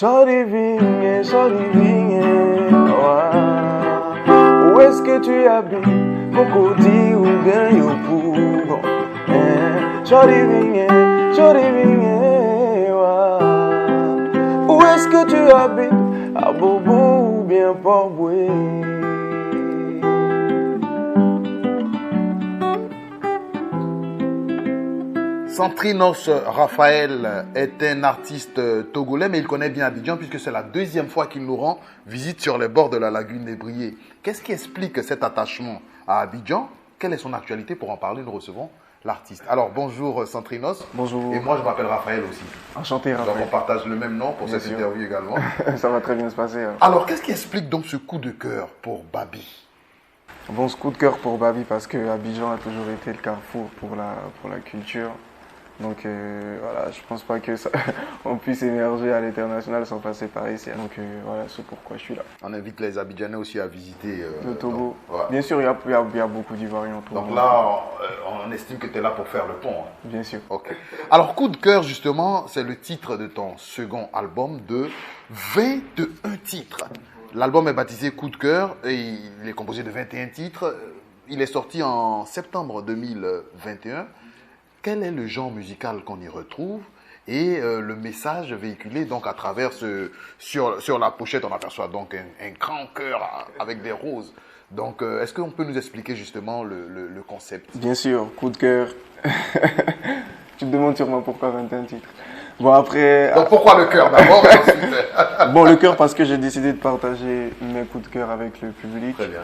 Shorty vigne, ouais. Où est-ce que tu habites? Cocody ou bien Yopougon? Shorty vigne, ouais. Où est-ce que tu habites? À Bobo ou bien Port-Boué? Centrinos Raphaël est un artiste togolais, mais il connaît bien Abidjan puisque c'est la deuxième fois qu'il nous rend visite sur les bords de la lagune des Briers. Qu'est-ce qui explique cet attachement à Abidjan? Quelle est son actualité? Pour en parler, nous recevons l'artiste. Alors, bonjour Centrinos. Bonjour. Et moi, je m'appelle Raphaël aussi. Enchanté, Raphaël. Donc, on partage le même nom pour Bien cette sûr. interview également. Ça va très bien se passer. Alors, qu'est-ce qui explique donc ce coup de cœur pour Babi? Bon, ce coup de cœur pour Babi parce que Abidjan a toujours été le carrefour pour la culture. Donc voilà, je pense pas que ça, on puisse émerger à l'international sans passer par ici. Donc voilà, c'est pourquoi je suis là. On invite les Abidjanais aussi à visiter Le Togo. donc, voilà. Bien sûr, il y a beaucoup d'Ivoiriens au Togo. Donc là, on estime que tu es là pour faire le pont. Hein. Bien sûr. Ok. Alors, Coup de cœur, justement, c'est le titre de ton second album de 21 titres. L'album est baptisé Coup de cœur et il est composé de 21 titres. Il est sorti en septembre 2021. Quel est le genre musical qu'on y retrouve et le message véhiculé donc à travers sur la pochette, on aperçoit donc un grand cœur avec des roses. Donc, est-ce qu'on peut nous expliquer justement le concept? Bien sûr, coup de cœur. Tu te demandes sûrement pourquoi 21 titres. Bon, après. Donc, pourquoi le cœur d'abord et ensuite... Bon, le cœur parce que j'ai décidé de partager mes coups de cœur avec le public. Très bien.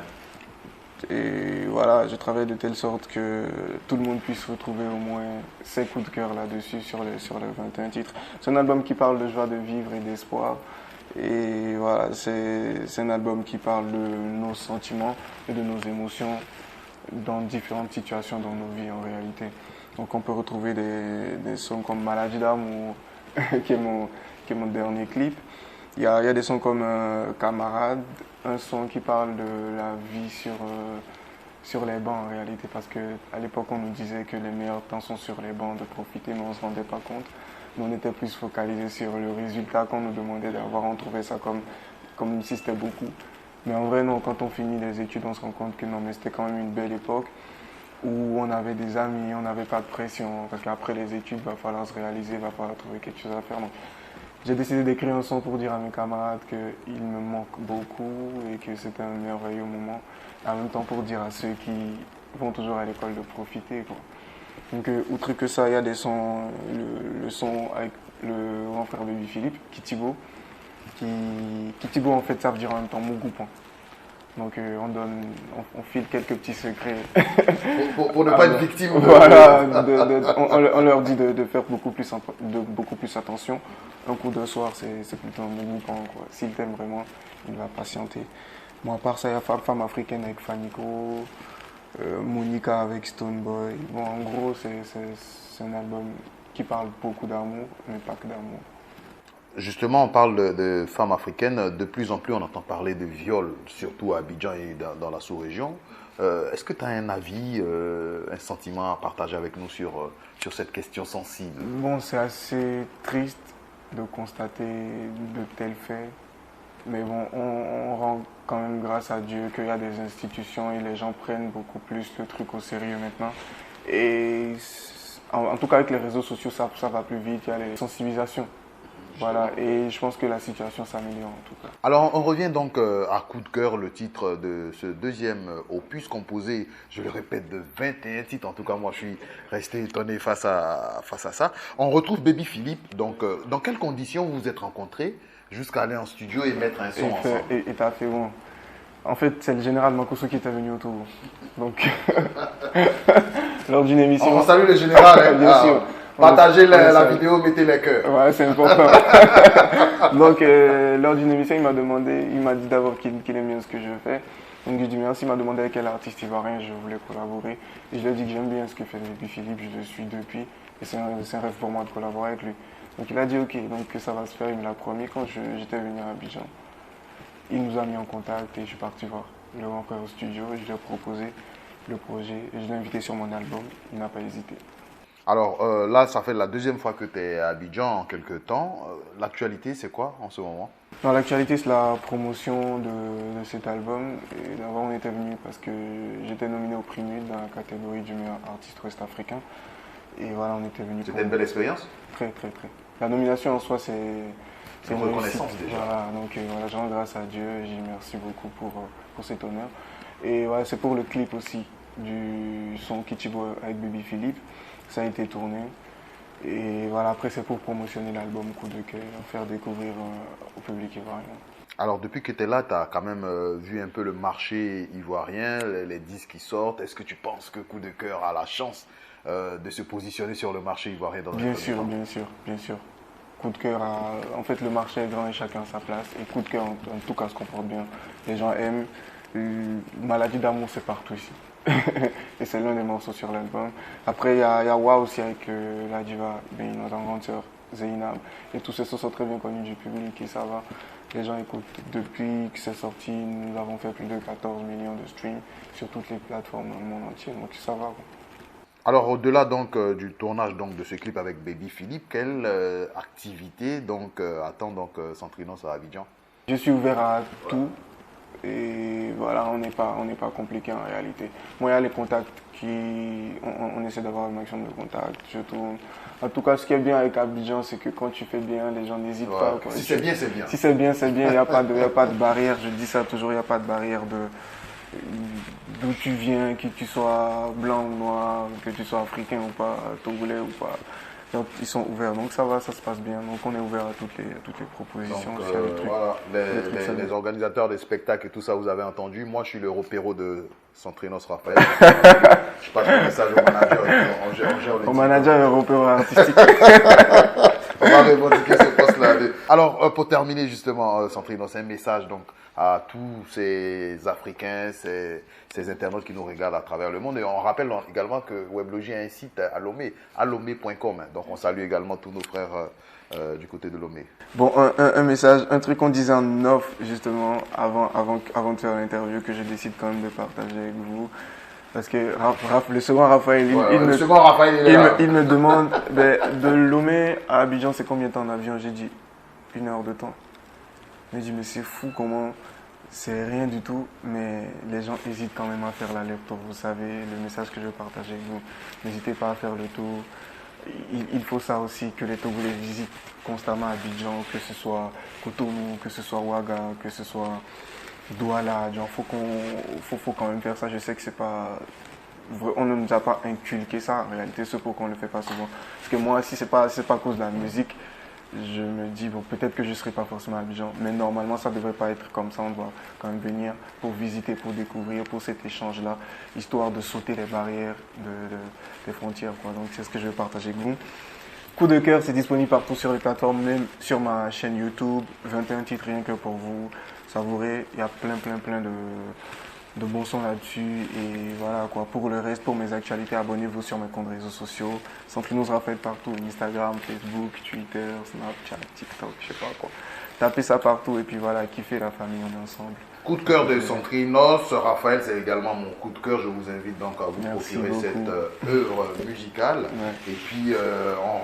Et voilà, je travaille de telle sorte que tout le monde puisse retrouver au moins ses coups de cœur là-dessus sur les 21 titres. C'est un album qui parle de joie de vivre et d'espoir. Et voilà, c'est un album qui parle de nos sentiments et de nos émotions dans différentes situations dans nos vies en réalité. Donc on peut retrouver des sons comme Maladie d'amour, qui est mon dernier clip. Il y a des sons comme Camarade, un son qui parle de la vie sur les bancs en réalité, parce qu'à l'époque on nous disait que les meilleurs temps sont sur les bancs, de profiter, mais on ne se rendait pas compte. Nous, on était plus focalisés sur le résultat qu'on nous demandait d'avoir, on trouvait ça comme si c'était beaucoup. Mais en vrai non, quand on finit les études, on se rend compte que non, mais c'était quand même une belle époque où on avait des amis, on n'avait pas de pression, parce qu'après les études, il va falloir se réaliser, il va falloir trouver quelque chose à faire. Donc, j'ai décidé d'écrire un son pour dire à mes camarades qu'il me manque beaucoup et que c'était un merveilleux moment. En même temps pour dire à ceux qui vont toujours à l'école de profiter, quoi. Donc outre que ça, il y a des sons, le son avec le grand frère Baby Philippe, Kitibo. Kitibo en fait ça veut dire en même temps Mougoupan. Donc on file quelques petits secrets. Pour ne pas être victime. Voilà, on leur dit de faire beaucoup plus attention. Un coup de soir, c'est plutôt un Mougoupan, quoi. S'il t'aime vraiment, il va patienter. Bon, à part ça, il y a Femme africaine avec Fanico, Monica avec Stoneboy. Bon, en gros, c'est un album qui parle beaucoup d'amour, mais pas que d'amour. Justement, on parle de femmes africaines. De plus en plus, on entend parler de viol, surtout à Abidjan et dans la sous-région. Est-ce que tu as un avis, un sentiment à partager avec nous sur cette question sensible? Bon, c'est assez triste de constater de tels faits. Mais bon, on rend quand même grâce à Dieu qu'il y a des institutions et les gens prennent beaucoup plus le truc au sérieux maintenant. Et en tout cas, avec les réseaux sociaux, ça va plus vite, il y a les sensibilisations. Voilà, et je pense que la situation s'améliore en tout cas. Alors, on revient donc à Coup de cœur, le titre de ce deuxième opus composé, je le répète, de 21 titres. En tout cas, moi, je suis resté étonné face à ça. On retrouve Baby Philippe. Donc, dans quelles conditions vous vous êtes rencontrés jusqu'à aller en studio et mettre un son ensemble? Et t'as fait bon. En fait, c'est le général Makosso qui était venu au Togo. Donc, lors d'une émission... On salue le général, hein. Bien sûr. Partagez la vidéo, mettez les cœurs. Ouais, c'est important. Donc, lors d'une émission, il m'a dit d'abord qu'il aime bien ce que je fais. Donc, je lui ai dit merci. Il m'a demandé avec quel artiste ivoirien je voulais collaborer. Et je lui ai dit que j'aime bien ce que fait Baby Philippe, je le suis depuis. Et c'est un rêve pour moi de collaborer avec lui. Donc, il a dit ok, donc ça va se faire. Il me l'a promis quand j'étais venu à Abidjan. Il nous a mis en contact et je suis parti voir le grand frère au studio. Je lui ai proposé le projet et je l'ai invité sur mon album. Il n'a pas hésité. Alors là, ça fait la deuxième fois que tu es à Abidjan en quelques temps. L'actualité, c'est quoi en ce moment? Dans l'actualité, c'est la promotion de cet album. Et d'abord, on était venu parce que j'étais nominé au prix Nul dans la catégorie du meilleur artiste ouest-africain. Et voilà, on était venu C'était une belle expérience? Très, très, très. La nomination en soi, c'est une une reconnaissance réussite. déjà. Voilà, donc voilà, je rends grâce à Dieu et j'y remercie beaucoup pour cet honneur. Et voilà, c'est pour le clip aussi du son Kichibo avec Baby Philippe. Ça a été tourné. Et voilà, après, c'est pour promotionner l'album Coup de cœur, faire découvrir au public ivoirien. Alors, depuis que tu es là, tu as quand même vu un peu le marché ivoirien, les disques qui sortent. Est-ce que tu penses que Coup de cœur a la chance de se positionner sur le marché ivoirien dans un Bien premier sûr, temps? bien sûr, bien sûr. Coup de cœur, en fait, le marché est grand et chacun a sa place. Et Coup de cœur, en tout cas, se comporte bien. Les gens aiment. Maladie d'amour, c'est partout ici. Et c'est l'un des morceaux sur l'album. Après, il y a Wa aussi avec la diva, notre grande sœur Zainab. Et tous ces sons sont très bien connus du public et ça va. Les gens écoutent. Depuis que c'est sorti, nous avons fait plus de 14 millions de streams sur toutes les plateformes dans le monde entier. Donc ça va. Alors, au-delà donc du tournage donc de ce clip avec Baby Philippe, quelle activité donc attend donc Centrinos à Abidjan? Je suis ouvert à tout. Et voilà, on n'est pas compliqué en réalité. Moi, il y a les contacts on essaie d'avoir un maximum de contacts. Je tourne. En tout cas, ce qui est bien avec Abidjan, c'est que quand tu fais bien, les gens n'hésitent pas. Quoi. Si c'est bien, c'est bien. Si c'est bien, c'est bien. Il n'y a pas de barrière. Je dis ça toujours, il n'y a pas de barrière d'où tu viens, que tu sois blanc ou noir, que tu sois africain ou pas, togolais ou pas. Donc, ils sont ouverts, donc ça va, ça se passe bien. Donc on est ouvert à toutes les propositions. Donc, s'il y a des trucs. voilà, les organisateurs des spectacles et tout ça, vous avez entendu. Moi, je suis le repéro de Centrinos Raphaël. Je passe le message au manager. On gère Au manager européen artistique. On va revendiquer ce poste-là. Alors, pour terminer justement, Centrinos, un message donc à tous ces Africains, ces internautes qui nous regardent à travers le monde. Et on rappelle également que Weblogy a un site à Lomé, alomé.com. Donc, on salue également tous nos frères du côté de Lomé. Bon, un message, un truc qu'on disait en off justement avant de faire l'interview que je décide quand même de partager avec vous. Parce que le second Raphaël, il me demande de Lomé à Abidjan, c'est combien de temps en avion? J'ai dit 1 heure de temps. Il m'a dit, mais c'est fou comment c'est rien du tout, mais les gens hésitent quand même à faire l'aller-retour. Vous savez, le message que je veux partager avec vous, n'hésitez pas à faire le tour. Il faut ça aussi, que les Togolais visitent constamment Abidjan, que ce soit Cotonou, que ce soit Ouaga, que ce soit Douala. Genre, faut quand même faire ça. Je sais que c'est pas... On ne nous a pas inculqué ça en réalité, c'est pourquoi on ne le fait pas souvent. Parce que moi, si c'est pas à cause de la musique, je me dis, bon, peut-être que je ne serai pas forcément à Abidjan, mais normalement, ça ne devrait pas être comme ça. On doit quand même venir pour visiter, pour découvrir, pour cet échange-là, histoire de sauter les barrières des frontières, quoi. Donc, c'est ce que je vais partager avec vous. Coup de cœur, c'est disponible partout sur les plateformes, même sur ma chaîne YouTube. 21 titres rien que pour vous. Savourez, il y a plein de bons sons là-dessus. Et voilà quoi. Pour le reste, pour mes actualités, abonnez-vous sur mes comptes réseaux sociaux. Centrinos Raphaël partout, Instagram, Facebook, Twitter, Snapchat, TikTok, je sais pas quoi. Tapez ça partout et puis voilà, kiffez la famille, on est ensemble. Coup de cœur de Centrinos, Raphaël, c'est également mon coup de cœur. Je vous invite donc à vous procurer cette œuvre musicale. Ouais. Et puis,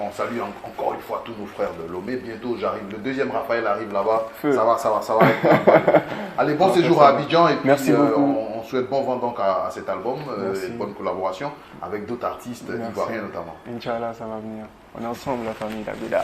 on salue encore une fois tous nos frères de Lomé. Bientôt, j'arrive. Le deuxième Raphaël arrive là-bas. Ça va être allez, bon séjour à Abidjan. Et puis, merci beaucoup. On souhaite bon vent donc à cet album. Et bonne collaboration avec d'autres artistes ivoiriens notamment. Inch'Allah, ça va venir. On est ensemble, la famille, la